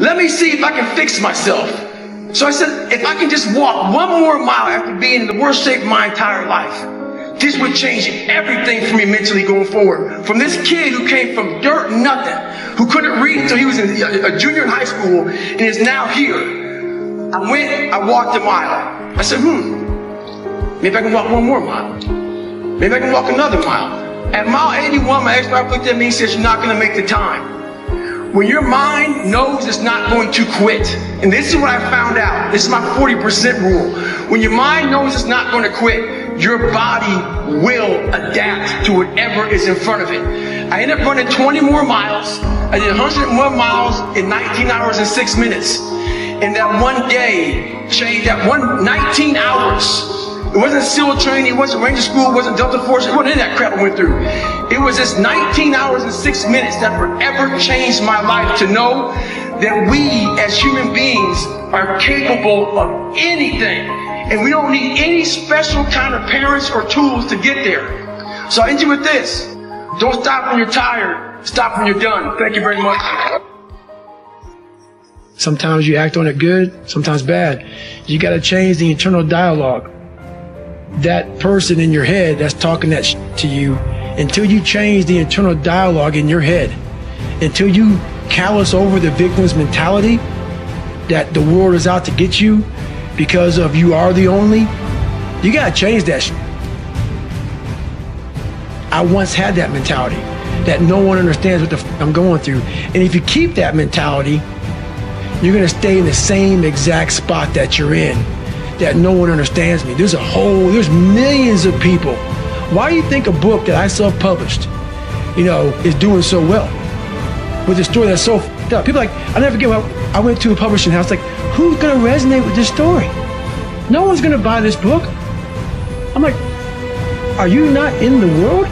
Let me see if I can fix myself. So I said, if I can just walk one more mile after being in the worst shape of my entire life, this would change everything for me mentally going forward. From this kid who came from dirt, nothing, who couldn't read until he was a junior in high school and is now here. I walked a mile. I said, maybe I can walk one more mile. Maybe I can walk another mile. At mile 81, my ex-wife looked at me and said, you're not going to make the time. When your mind knows it's not going to quit, and this is what I found out, this is my 40% rule. When your mind knows it's not going to quit, your body will adapt to whatever is in front of it. I ended up running 20 more miles. I did 101 miles in 19 hours and 6 minutes. And that one day changed, that 19 hours. It wasn't SEAL training, it wasn't Ranger School, it wasn't Delta Force, it wasn't any of that crap I went through. It was just 19 hours and 6 minutes that forever changed my life to know that we as human beings are capable of anything. And we don't need any special kind of parents or tools to get there. So I end you with this. Don't stop when you're tired, stop when you're done. Thank you very much. Sometimes you act on it good, sometimes bad. You got to change the internal dialogue. That person in your head that's talking that to you, until you change the internal dialogue in your head, until you callous over the victim's mentality that the world is out to get you because of you are the only, you got to change that shit. I once had that mentality that no one understands what the f I'm going through. And if you keep that mentality, you're going to stay in the same exact spot that you're in, that no one understands me. There's millions of people. Why do you think a book that I self-published, is doing so well? With a story that's so f***ed up. People I never forget, I went to a publishing house, who's going to resonate with this story? No one's going to buy this book. I'm like, are you not in the world?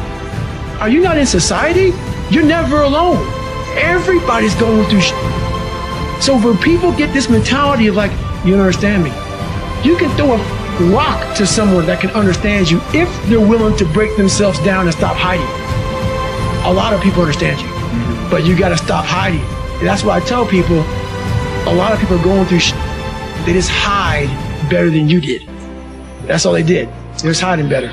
Are you not in society? You're never alone. Everybody's going through shit. So when people get this mentality of you don't understand me, you can throw a rock to someone that can understand you if they're willing to break themselves down and stop hiding. A lot of people understand you, but you got to stop hiding. And that's why I tell people, a lot of people are going through shit. They just hide better than you did. That's all they did. They're just hiding better.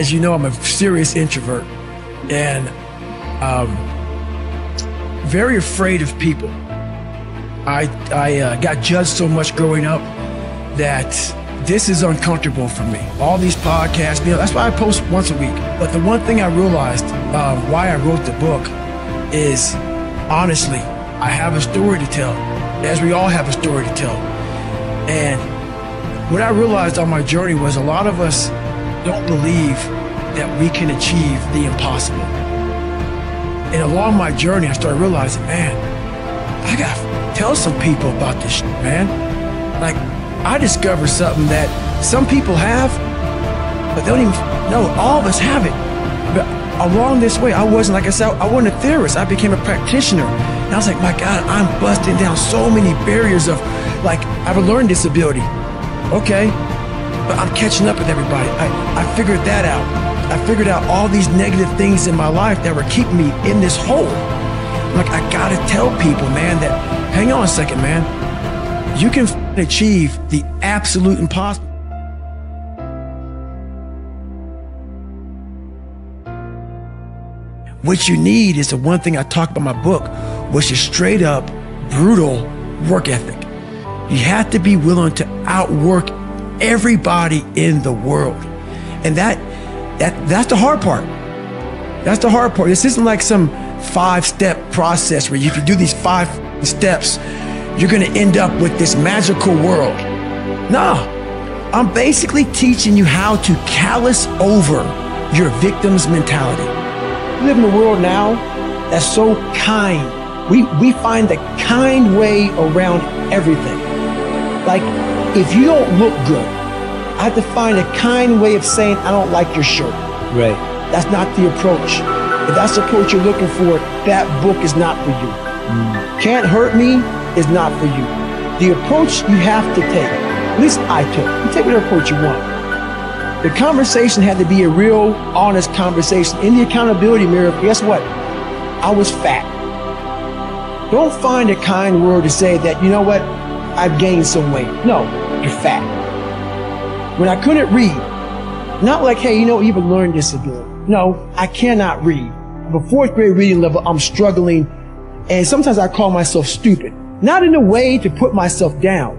As you know, I'm a serious introvert and very afraid of people. I got judged so much growing up that this is uncomfortable for me. All these podcasts, that's why I post once a week. But the one thing I realized why I wrote the book is, honestly, I have a story to tell, as we all have a story to tell. And what I realized on my journey was a lot of us don't believe that we can achieve the impossible. And along my journey, I started realizing, man, I gotta tell some people about this shit, man. I discovered something that some people have, but they don't even know. All of us have it. But along this way, I wasn't, like I said, I wasn't a theorist. I became a practitioner. And I was like, my God, I'm busting down so many barriers of, I have a learning disability. Okay, but I'm catching up with everybody. I figured that out. I figured out all these negative things in my life that were keeping me in this hole. I gotta tell people, man, that, hang on a second, man. You can achieve the absolute impossible. What you need is the one thing I talk about in my book, which is straight up, brutal work ethic. You have to be willing to outwork everybody in the world. And that's the hard part. That's the hard part. This isn't like some 5-step process where if you do these 5 steps, you're gonna end up with this magical world. No, I'm basically teaching you how to callous over your victim's mentality. We live in a world now that's so kind. We find the kind way around everything. If you don't look good, I have to find a kind way of saying, I don't like your shirt. Right. That's not the approach. If that's the approach you're looking for, that book is not for you. Can't Hurt Me is not for you. The approach you have to take, at least I took, you take whatever approach you want. The conversation had to be a real, honest conversation. In the accountability mirror, guess what? I was fat. Don't find a kind word to say that, you know what, I've gained some weight. No, you're fat. When I couldn't read, not like, hey, you know, you've learned this again. No, I cannot read. At a 4th grade reading level, I'm struggling. And sometimes I call myself stupid. Not in a way to put myself down,